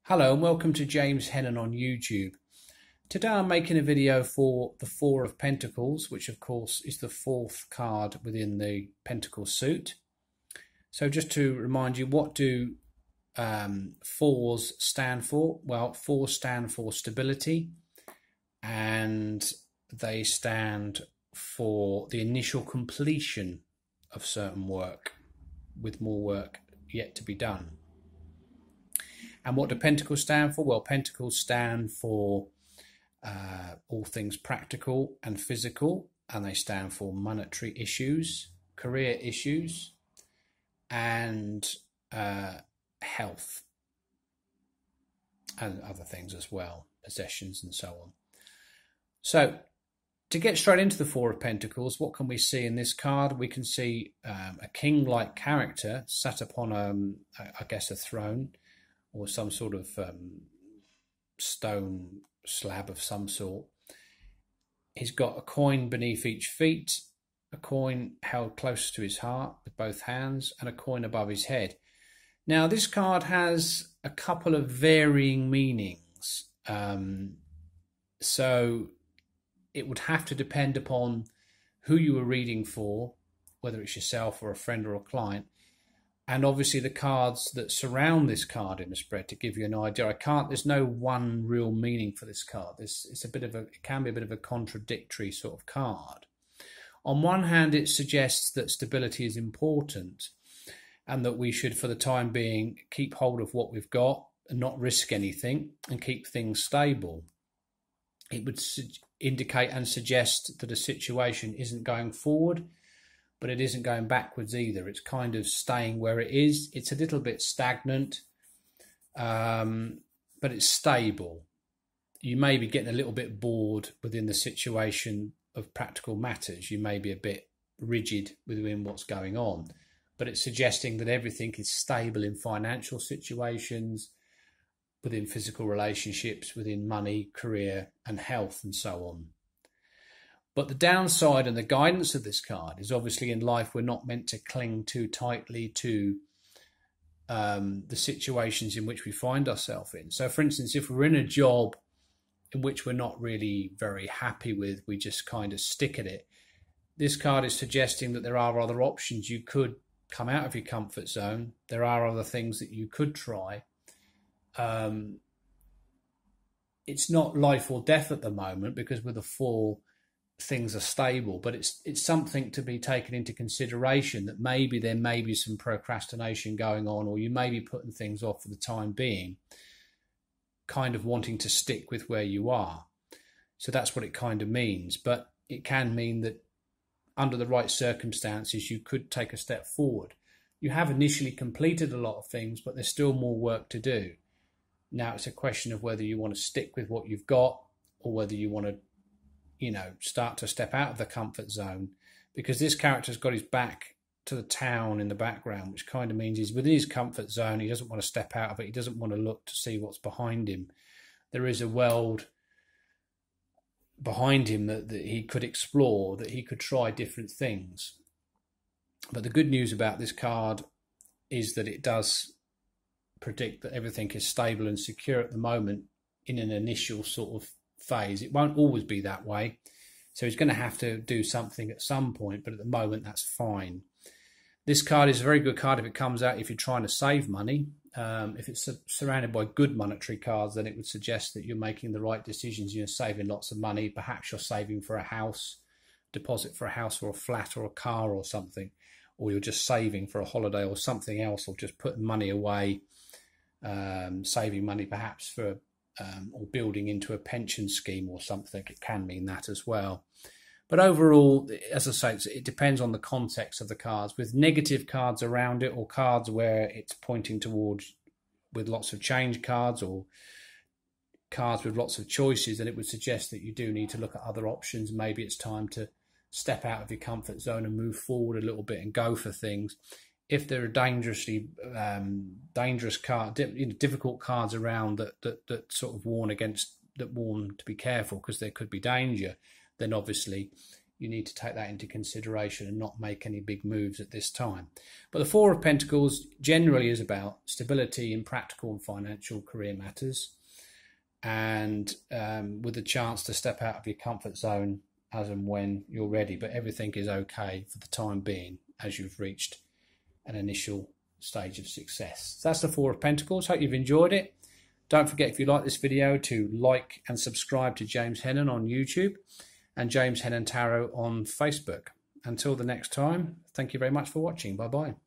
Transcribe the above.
Hello and welcome to James Hennon on YouTube. Today I'm making a video for the Four of Pentacles, which of course is the fourth card within the Pentacle suit. So just to remind you, what do fours stand for? Well, fours stand for stability, and they stand for the initial completion of certain work, with more work yet to be done. And what do pentacles stand for? Well, pentacles stand for all things practical and physical, and they stand for monetary issues, career issues, and health, and other things as well, possessions and so on. So to get straight into the Four of Pentacles, what can we see in this card? We can see a king-like character sat upon, I guess, a throne, or some sort of stone slab of some sort. He's got a coin beneath each feet, a coin held close to his heart with both hands, and a coin above his head. Now, this card has a couple of varying meanings. So it would have to depend upon who you were reading for, whether it's yourself or a friend or a client, and obviously the cards that surround this card in the spread to give you an idea. There's no one real meaning for this card. It can be a bit of a contradictory sort of card. On one hand, it suggests that stability is important and that we should, for the time being, keep hold of what we've got and not risk anything and keep things stable. It would indicate and suggest that a situation isn't going forward, but it isn't going backwards either. It's kind of staying where it is. It's a little bit stagnant, but it's stable. You may be getting a little bit bored within the situation of practical matters. You may be a bit rigid within what's going on, but it's suggesting that everything is stable in financial situations, within physical relationships, within money, career, and health, and so on. But the downside and the guidance of this card is, obviously in life we're not meant to cling too tightly to the situations in which we find ourselves in. So for instance, if we're in a job in which we're not really very happy with, we just kind of stick at it. This card is suggesting that there are other options. You could come out of your comfort zone. There are other things that you could try. It's not life or death at the moment, because with the Four, things are stable, but it's something to be taken into consideration, that maybe there may be some procrastination going on, or you may be putting things off for the time being, kind of wanting to stick with where you are. So that's what it kind of means. But it can mean that under the right circumstances you could take a step forward. You have initially completed a lot of things, but there's still more work to do. Now it's a question of whether you want to stick with what you've got, or whether you want to start to step out of the comfort zone, because this character's got his back to the town in the background, which kind of means he's within his comfort zone. He doesn't want to step out of it. He doesn't want to look to see what's behind him. There is a world behind him that he could explore, that he could try different things. But the good news about this card is that it does predict that everything is stable and secure at the moment in an initial sort of phase. It won't always be that way, so he's going to have to do something at some point, but at the moment that's fine. This card is a very good card if it comes out if you're trying to save money. If it's surrounded by good monetary cards, then it would suggest that you're making the right decisions. You're saving lots of money. Perhaps you're saving for a house, deposit for a house or a flat or a car or something, or you're just saving for a holiday or something else, or just putting money away, saving money perhaps for or building into a pension scheme or something. It can mean that as well. But overall, as I say, it depends on the context of the cards. With negative cards around it, or cards where it's pointing towards with lots of change cards, or cards with lots of choices, then it would suggest that you do need to look at other options. Maybe it's time to step out of your comfort zone and move forward a little bit and go for things. If there are dangerous cards, difficult cards around that sort of warn to be careful because there could be danger, then obviously you need to take that into consideration and not make any big moves at this time. But the Four of Pentacles generally is about stability in practical and financial career matters, and with a chance to step out of your comfort zone as and when you're ready. But everything is okay for the time being as you've reached an initial stage of success. So that's the Four of Pentacles. Hope you've enjoyed it. Don't forget, if you like this video, to like and subscribe to James Hennon on YouTube and James Hennon Tarot on Facebook. Until the next time, thank you very much for watching. Bye-bye.